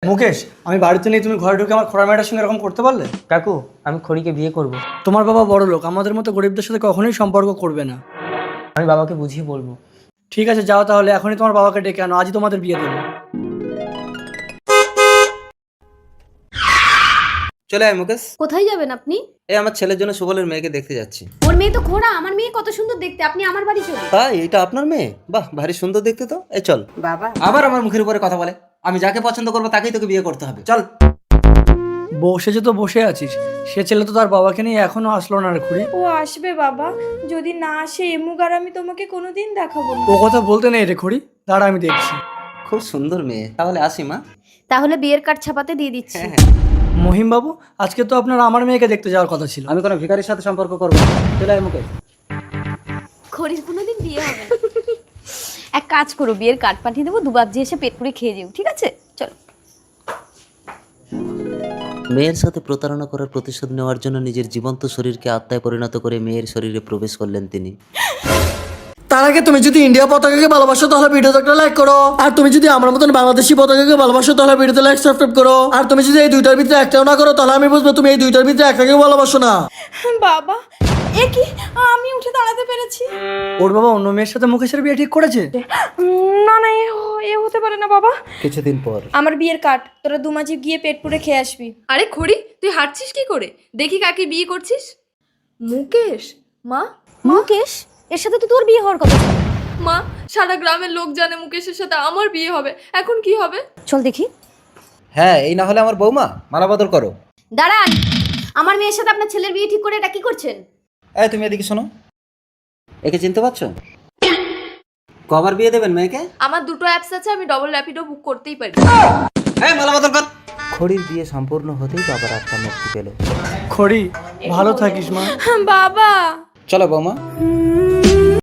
মুকেশ, আমি বাড়িতে নেই, তুমি ঘরে ঢুকে আমার খোড়া মেয়েটার সঙ্গে এরকম করতে পারলে? কাকু, আমি খড়িকে বিয়ে করব। তোমার বাবা বড় লোক, আমাদের মতো গরিবদের সাথে কখনোই সম্পর্ক করবে না। আমি বাবাকে বুঝিয়ে বলবো। ঠিক আছে, যাও তাহলে, এখনই তোমার বাবাকে ডেকে আনো, আজই তোমাদের বিয়ে দেবো। চলে আয় মুকেশ। কোথায় যাবেন আপনি? এই আমার ছেলের জন্য সুবলের মেয়েকে দেখতে যাচ্ছি। ওর মেয়ে তো খোড়া, আমার মেয়ে কত সুন্দর দেখতে, আপনি আমার বাড়ি চলুন। তাই এটা আপনার মেয়ে? বাহ, ভারী সুন্দর দেখতে তো। এই চল। বাবা, আবার আমার মুখের উপরে কথা বলে। আমি যাকে পছন্দ করবো তাকেই তোকে বিয়ে করতে হবে, চল। বসে যে তো বসে আছিস, সে ছেলে তো তার বাবাকে নিয়ে এখনো আসলো না রে খুড়ি। ও আসবে বাবা, যদি না আসে এমুগার আমি তোমাকে কোনোদিন দেখাবো না। ও কথা বলতে নেই রে খুড়ি, দাঁড়া আমি দেখছি। খুব সুন্দর মেয়ে, তাহলে আসি মা। তাহলে বিয়ের কার্ড ছাপাতে দিয়ে দিচ্ছি। মহিম বাবু, আজকে তো আপনার আমার মেয়েকে দেখতে যাওয়ার কথা ছিল। আমি কোনো ভিখারির সাথে সম্পর্ক করবো না। চলে আয় মুকেশ। খড়ির কোনোদিন বিয়ে হবে না। এক কাজ করো, বিয়ের কার্ড পাঠিয়ে দেবো, দুবার যে এসে পেট পুড়ে খেয়ে যেও, ঠিক আছে? চলো। মেয়ের সাথে প্রতারণা করার প্রতিশোধ নেওয়ার জন্য নিজের জীবন্ত শরীরকে আত্মায় পরিণত করে মেয়ের শরীরে প্রবেশ করলেন তিনি। তার আগে তুমি যদি ইন্ডিয়া পতাকাকে ভালোবাসো তাহলে ভিডিওতে একটা লাইক করো, আর তুমি যদি আমার মতন বাংলাদেশি পতাকাকে ভালোবাসো তাহলে ভিডিওতে লাইক সাবস্ক্রাইব করো, আর তুমি যদি এই দুইটার ভিতরে একটাও না করো তাহলে আমি বুঝবো তুমি এই দুইটার ভিতরে একটাকেও ভালোবাসো না। বাবা, এ কি, আমি উঠে দাঁড়াতে পেরেছি? ওর বাবা অন্য মেয়ের সাথে মুকেশের বিয়ে ঠিক করেছে? না না, এ হতে পারে না বাবা। কিছুদিন পর আমার বিয়ের কার্ড, তোরা দুমাঝি গিয়ে পেট পুড়ে খেয়ে আসবি। আরে খড়ি, তুই হাঁটছিস কি করে? দেখি কাকে বিয়ে করছিস। মুকেশ? মা? মুকেশ, এর সাথে তো তোর বিয়ে হওয়ার কথা ছিল। মা, সারা গ্রামের লোক জানে মুকেশের সাথে আমার বিয়ে হবে, এখন কি হবে? চল দেখি। হ্যাঁ, এই না হলে আমার বৌমা। মালা বদল করো। দাঁড়ান, আমার মেয়ের সাথে আপনার ছেলের বিয়ে ঠিক করে এটা কি করছেন? এই তুমি এদিকে শোনো, একে চিনতে পারছো? কবার বিয়ে দেবেন মেয়েকে? আমার দুটো অ্যাপস আছে, আমি ডবল র্যাপিডো বুক করতেই পারি। এই মালা বদল কর। খড়ির বিয়ে সম্পূর্ণ হতেই বাবার আত্মা মুক্তি পেল। খড়ি, ভালো থাকিস মা। বাবা, চলো বৌমা।